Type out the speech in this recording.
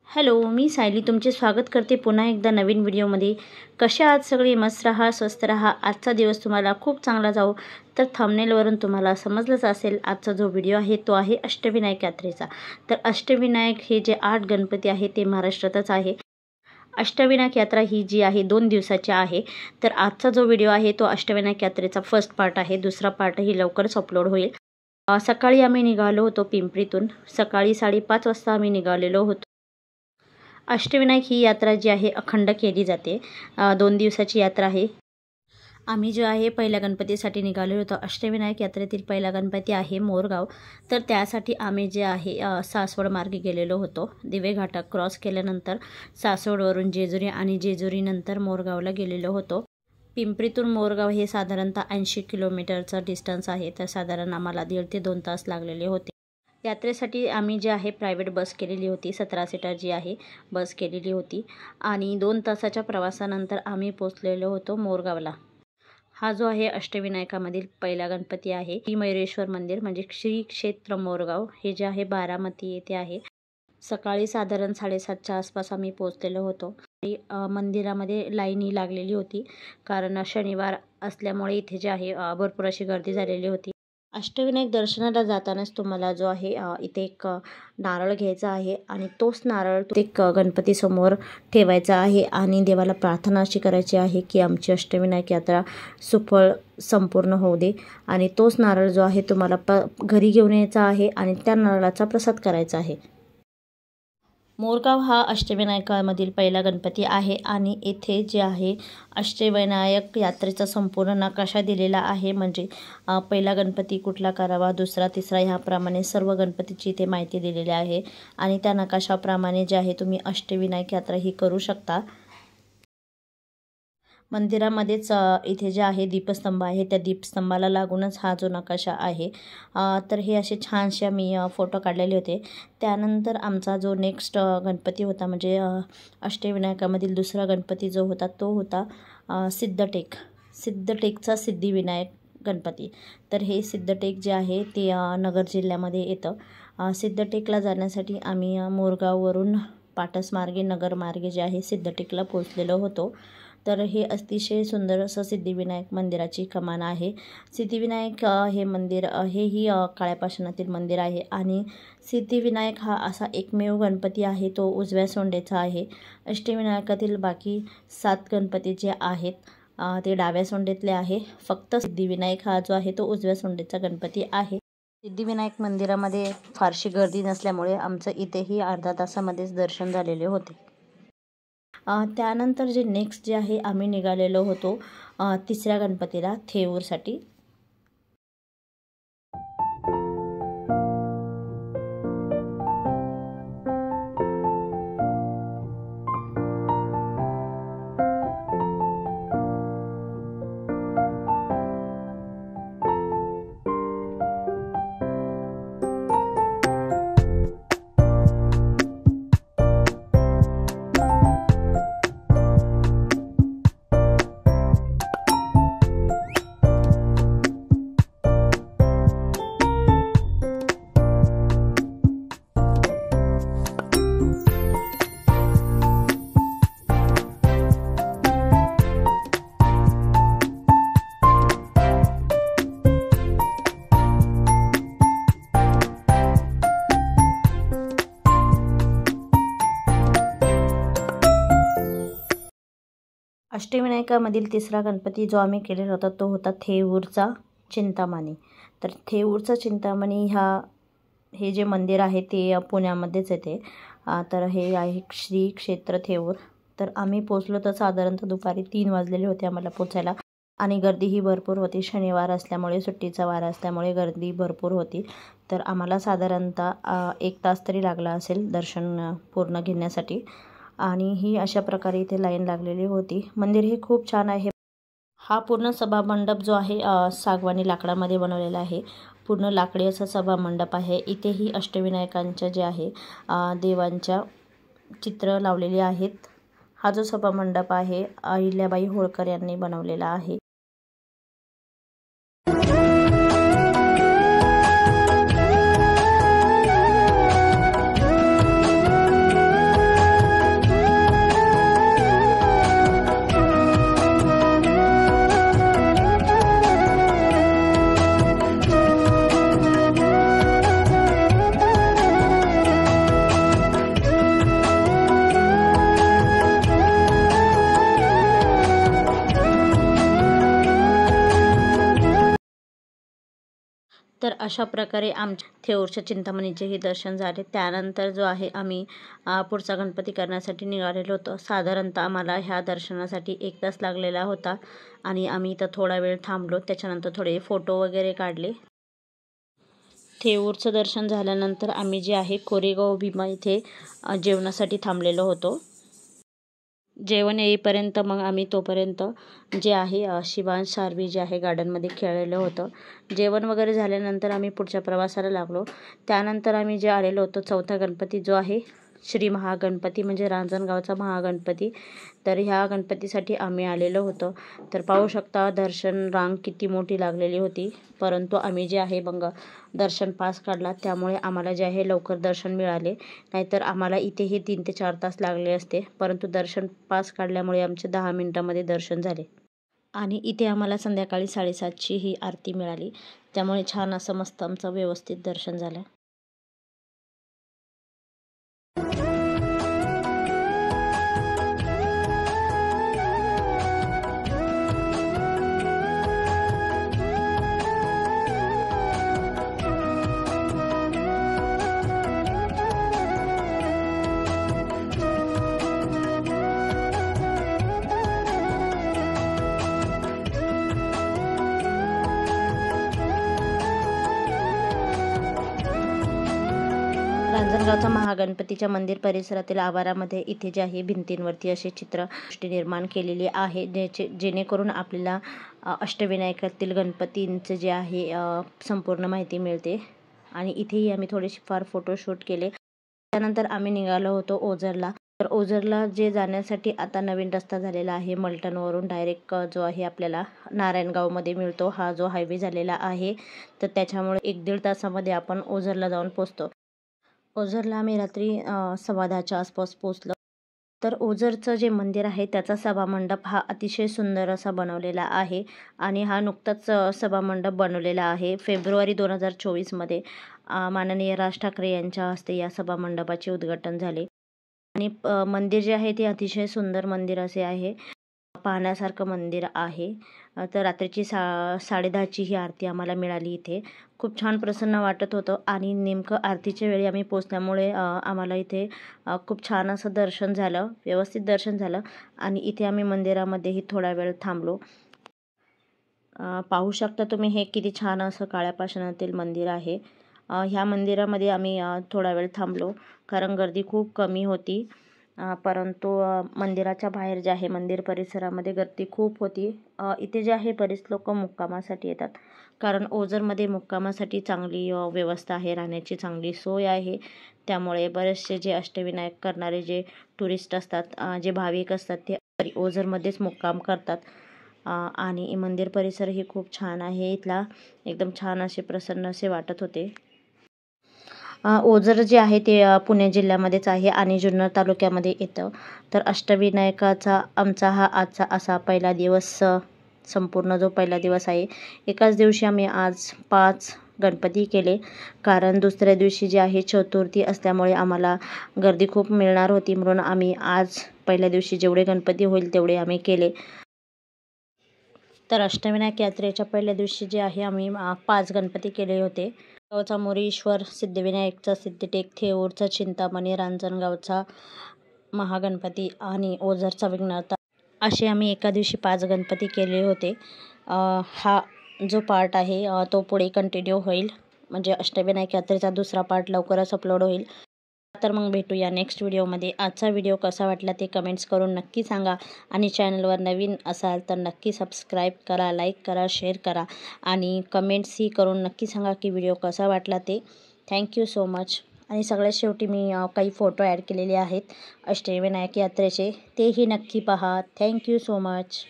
Hello, मी सायली तुमचे स्वागत करते पुन्हा एकदा नवीन व्हिडिओमध्ये। कशा आहात सगळे? मस्त रहा, स्वस्त रहा। आजचा दिवस तुम्हाला खूप चांगला जाओ। तर थंबनेलवरून तुम्हाला समजलंच असेल आजचा जो व्हिडिओ आहे तो आहे अष्टविनायक यात्रेचा। तर अष्टविनायक हे जे 8 गणपती आहे ते महाराष्ट्रातच आहे। अष्टविनायक यात्रा ही जी आहे 2 दिवसाची आहे। तर आजचा जो व्हिडिओ आहे तो अष्टविनायक यात्रेचा फर्स्ट पार्ट आहे। दुसरा पार्टही लवकरच अपलोड होईल। सकाळी आम्ही निघालो होतो पिंपरीतून। सकाळी 5:30 वाजता आम्ही निघालेलो होतो। अष्टविनायक ही यात्रा जी आहे अखंड केली जाते। 2 दिवसाची यात्रा आहे। आम्ही जो आहे पहिल्या गणपतीसाठी निघालेलो होतो। अष्टविनायक यात्रेतील पहिला गणपती आहे मोरगाव। तर त्यासाठी आम्ही जे आहे सासवड मार्गे गेलेलो होतो। दिवे घाटा क्रॉस केल्यानंतर सासवडवरून जेजुरी आणि जेजुरीनंतर मोरगावला गेलेलो होतो। पिंपरीतून मोरगाव हे साधारणतः 80 किलोमीटरचा डिस्टन्स आहे। तर साधारण आम्हाला 1.5 ते 2 तास लागलेले होते। यात्रेसाठी आम्ही जे आहे प्रायव्हेट बस केलेली होती। 17 सीटर जी आहे बस केलेली होती आणि 2 तासाच्या प्रवासानंतर आम्ही पोहोचलेलो होतो मोरगावला। हा जो आहे अष्टविनायकामधील पहिला गणपती आहे। श्री मयुरेश्वर मंदिर म्हणजे श्री क्षेत्र मोरगाव हे जे आहे बारामती येथे आहे। सकाळी साधारण 7:30च्या आसपास आम्ही पोहोचलेलो होतो। मंदिरामध्ये लाईनही लागलेली होती कारण शनिवार असल्यामुळे इथे जे आहे भरपूर अशी गर्दी झालेली होती। अष्टविनायक दर्शनाला जातानाच तुम्हाला जो आहे इथे एक नारळ घ्यायचा आहे आणि तोच नारळ एक गणपती समोर ठेवायचा आहे आणि देवाला प्रार्थना अशी करायची आहे की आमची अष्टविनायक यात्रा सुफळ संपूर्ण होऊ दे। आणि तोच नारळ जो आहे तुम्हाला घरी घेऊन यायचा आहे आणि त्या नारळाचा प्रसाद करायचा आहे। मोरगाव हा अष्टविनायकामधील पहिला गणपती आहे आणि येथे जे आहे अष्टविनायक यात्रेचा संपूर्ण नकाशा दिलेला आहे। म्हणजे पहिला गणपती कुठला करावा, दुसरा, तिसरा ह्याप्रमाणे सर्व गणपतीची इथे माहिती दिलेली आहे आणि त्या नकाशाप्रमाणे जे आहे तुम्ही अष्टविनायक यात्रा ही करू शकता। मंदिरामध्येच इथे जे आहे दीपस्तंभ आहे त्या दीपस्तंभाला लागूनच हा जो नकाशा आहे। तर हे असे छानसे मी फोटो काढलेले होते। त्यानंतर आमचा जो नेक्स्ट गणपती होता म्हणजे अष्टविनायकामधील दुसरा गणपती जो होता तो होता सिद्धटेकचा सिद्धिविनायक गणपती। तर हे सिद्धटेक जे आहे ते नगर जिल्ह्यामध्ये येतं। सिद्धटेकला जाण्यासाठी आम्ही मोरगाववरून पाटस मार्गे नगर मार्गे जे आहे सिद्धटेकला पोहोचलेलो होतो। तर हे अतिशय सुंदर असं सिद्धिविनायक मंदिराची कमान आहे। सिद्धिविनायक हे मंदिर हेही काळ्या पाषाणातील मंदिर आहे आणि सिद्धिविनायक हा असा एकमेव गणपती आहे तो उजव्या सोंडेचा आहे। अष्टविनायकातील बाकी 7 गणपती जे आहेत ते डाव्या सोंडेतले आहे। फक्त सिद्धिविनायक हा जो आहे तो उजव्या सोंडेचा गणपती आहे। सिद्धिविनायक मंदिरामध्ये फारशी गर्दी नसल्यामुळे आमचं इथेही अर्धा तासामध्येच दर्शन झालेले होते। त्यानंतर जे नेक्स्ट जे आहे आम्ही निघालेलो होतो तिसऱ्या गणपतीला थेऊरसाठी। अष्टविनायकामधील तिसरा गणपती जो आम्ही केलेला होता तो होता थेऊरचा चिंतामणी। तर थेऊरचा चिंतामणी हे जे मंदिर आहे ते पुण्यामध्येच येते। तर हे आहे श्री क्षेत्र थेऊर। तर आम्ही पोचलो तर साधारणतः दुपारी 3 वाजलेले होते आम्हाला पोचायला आणि गर्दीही भरपूर होती। शनिवार असल्यामुळे सुट्टीचा वार असल्यामुळे गर्दी भरपूर होती। तर आम्हाला साधारणतः 1 तास तरी लागला असेल दर्शन पूर्ण घेण्यासाठी आणि ही अशा प्रकारे इथे लाईन लागलेली होती। मंदिर हे खूप छान आहे। हा पूर्ण सभामंडप जो आहे सागवानी लाकडामध्ये बनवलेला आहे। पूर्ण लाकडी असा सभामंडप आहे। इथेही अष्टविनायकांच्या जे आहे देवांच्या चित्र लावलेली आहेत। हा जो सभामंडप आहे अहिल्याबाई होळकर यांनी बनवलेला आहे। तर अशा प्रकारे आमच्या थेऊरच्या चिंतामणीचेही दर्शन झाले. त्यानंतर जो आहे आम्ही पुढचा गणपती करण्यासाठी निघालेलो होतो. साधारणतः आम्हाला ह्या दर्शनासाठी 1 तास लागलेला होता आणि आम्ही इथं थोडा वेळ थांबलो. त्याच्यानंतर थोडे फोटो वगैरे काढले. थेऊरचं दर्शन झाल्यानंतर आम्ही जे आहे कोरेगाव भीमा इथे जेवणासाठी थांबलेलो होतो. जेवण येईपर्यंत मग आम्ही तोपर्यंत जे आहे शिवांश सारवी जे आहे गार्डनमध्ये खेळलेलं होतं. जेवण वगैरे झाल्यानंतर आम्ही पुढच्या प्रवासाला लागलो. त्यानंतर आम्ही जे आलेलो होतो चौथा गणपती जो आहे श्री महागणपती म्हणजे रांजणगावचा महागणपती. तर ह्या गणपतीसाठी आम्ही आलेलो होतो. तर पाहू शकता दर्शन रांग किती मोठी लागलेली होती, परंतु आम्ही जे आहे मग दर्शन पास काढला, त्यामुळे आम्हाला जे आहे लवकर दर्शन मिळाले. नाहीतर आम्हाला इथेही 3 ते 4 तास लागले असते, परंतु दर्शन पास काढल्यामुळे आमचे 10 मिनिटांमध्ये दर्शन झाले. आणि इथे आम्हाला संध्याकाळी 7:30ची ही आरती मिळाली. त्यामुळे छान असं मस्त आमचं व्यवस्थित दर्शन झालं. रांजणगावचा महागणपतीच्या मंदिर परिसरातील आवारामध्ये इथे जे आहे भिंतींवरती असे चित्रसृष्टी निर्माण केलेली आहे, जेणेकरून आपल्याला अष्टविनायकातील गणपतींचे जे आहे संपूर्ण माहिती मिळते. आणि इथेही आम्ही थोडेसे फार फोटोशूट केले. त्यानंतर आम्ही निघालो होतो ओझरला. तर ओझरला जे जाण्यासाठी आता नवीन रस्ता झालेला आहे, मलटणवरून डायरेक्ट जो आहे आपल्याला नारायणगावमध्ये मिळतो. हा जो हायवे झालेला आहे, तर त्याच्यामुळे 1-1.5 तासामध्ये आपण ओझरला जाऊन पोचतो. ओझरला आम्ही रात्री 10:15च्या आसपास पोचलो. तर ओझरचं जे मंदिर आहे त्याचा सभामंडप हा अतिशय सुंदर असा बनवलेला आहे आणि हा नुकताच सभामंडप बनवलेला आहे. फेब्रुवारी 2024मध्ये माननीय राज ठाकरे यांच्या हस्ते या सभामंडपाचे उद्घाटन झाले. आणि मंदिर जे आहे ते अतिशय सुंदर मंदिर असे आहे, पाहण्यासारखं मंदिर आहे. तर रात्रीची 10:30ची ही आरती आम्हाला मिळाली इथे. खूप छान प्रसन्न वाटत होतं आणि नेमकं आरतीच्या वेळी आम्ही पोचल्यामुळे आम्हाला इथे खूप छान असं दर्शन झालं, व्यवस्थित दर्शन झालं. आणि इथे आम्ही मंदिरामध्येही थोडा वेळ थांबलो. पाहू शकता तुम्ही हे किती छान असं काळ्या पाषाणातील मंदिर आहे. ह्या मंदिरामध्ये आम्ही थोडा वेळ थांबलो कारण गर्दी खूप कमी होती. परंतु मंदिराच्या बाहेर जे आहे मंदिर परिसरामध्ये गर्दी खूप होती. इथे जे आहे बरेच लोक मुक्कामासाठी येतात, कारण ओझरमध्ये मुक्कामासाठी चांगली व्यवस्था आहे, राहण्याची चांगली सोय आहे. त्यामुळे बरेचसे जे अष्टविनायक करणारे जे टुरिस्ट असतात, जे भाविक असतात, ते ओझरमध्येच मुक्काम करतात. आणि मंदिर परिसरही खूप छान आहे. इथला एकदम छान असे प्रसन्न असे वाटत होते. ओझर जे आहे ते पुणे जिल्ह्यामध्येच आहे आणि जुन्नर तालुक्यामध्ये येतं. तर अष्टविनायकाचा आमचा हा आजचा असा पहिला दिवस, संपूर्ण जो पहिला दिवस आहे, एकाच दिवशी आम्ही आज 5 गणपती केले. कारण दुसऱ्या दिवशी जे आहे चतुर्थी असल्यामुळे आम्हाला गर्दी खूप मिळणार होती, म्हणून आम्ही आज पहिल्या दिवशी जेवढे गणपती होईल तेवढे आम्ही केले. तर अष्टविनायक यात्रेच्या पहिल्या दिवशी जे आहे आम्ही 5 गणपती केले होते. गावचा मोरेश्वर, सिद्धिविनायकचा सिद्धिटेक, थेऊरचा चिंतामणी, रांजणगावचा महागणपती आणि ओझरचा विघ्नहर्ता असे आम्ही एका दिवशी 5 गणपती केले होते. हा जो पार्ट आहे तो पुढे कंटिन्यू होईल, म्हणजे अष्टविनायक यात्रेचा दुसरा पार्ट लवकरच अपलोड होईल. तर मग भेटूया नेक्स्ट व्हिडिओमध्ये. आजचा व्हिडिओ कसा वाटला ते कमेंट्स करून नक्की सांगा आणि चॅनलवर नवीन असाल तर नक्की सबस्क्राईब करा, लाईक करा, शेअर करा आणि कमेंट्सही करून नक्की सांगा की व्हिडिओ कसा वाटला ते. Thank you so much. आणि सगळ्यात शेवटी मी काही फोटो ॲड केलेले आहेत अष्टविनायक यात्रेचे, तेही नक्की पहा. Thank you so much.